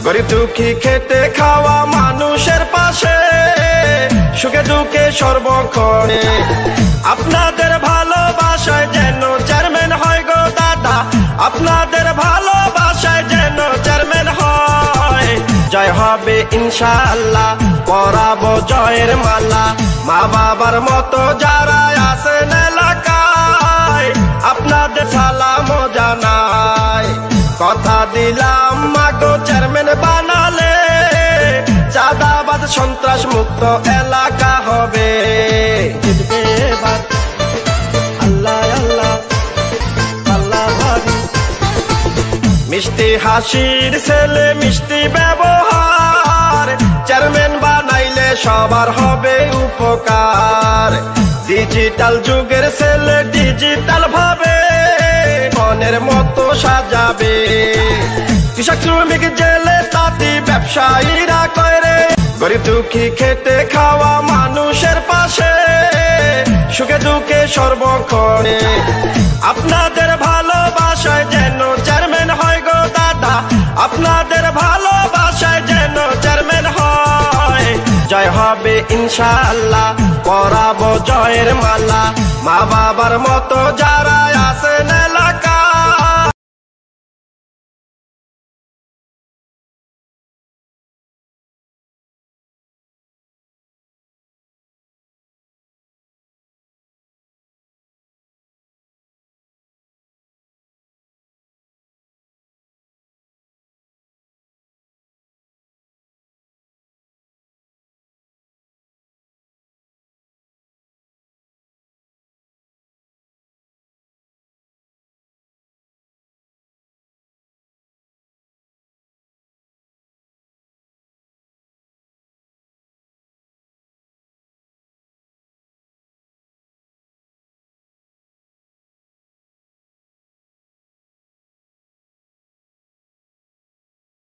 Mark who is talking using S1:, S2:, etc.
S1: গরিব দুঃখী খেটে খাওয়া মানুষের পাশে সুখে দুঃখে সর্বক্ষণে আপনাদের ভালোবাসায় যেন চেয়ারম্যান হয় গো দাদা, আপনাদের ভালোবাসায় যেন চেয়ারম্যান হয়। জয় হবে ইনশাআল্লাহ, পরাবো জয়ের মালা। মা বাবার মতো যারা আছেন এলাকায় আপনাদের সালাম জানাই। কথা দিলাম মাগো চেয়ারম্যান বানালে চাঁদাবাদ সন্ত্রাস মুক্ত এলাকা হবে। আল্লাহ আল্লাহ আল্লাহ ভাবি, মিষ্টি হাসির ছেলে মিষ্টি ব্যবহার, চেয়ারম্যান বানাইলে সবার হবে উপকার। ডিজিটাল যুগের ছেলে ডিজিটাল ভাবে মনের মতো সাজাবে। কৃষক শ্রমিক জেলে তাঁতি ব্যবসায়ীরা করে গরিব দুঃখী খেটে খাওয়া মানুষের পাশে সুখে দুঃখে সর্বক্ষণে আপনাদের ভালোবাসায় যেন চেয়ারম্যান হয় গো দাদা, আপনাদের ভালোবাসায় যেন চেয়ারম্যান হয়। জয় হবে ইনশাআল্লাহ, পরাবো জয়ের মালা। মা বাবার মতো যারা আছেন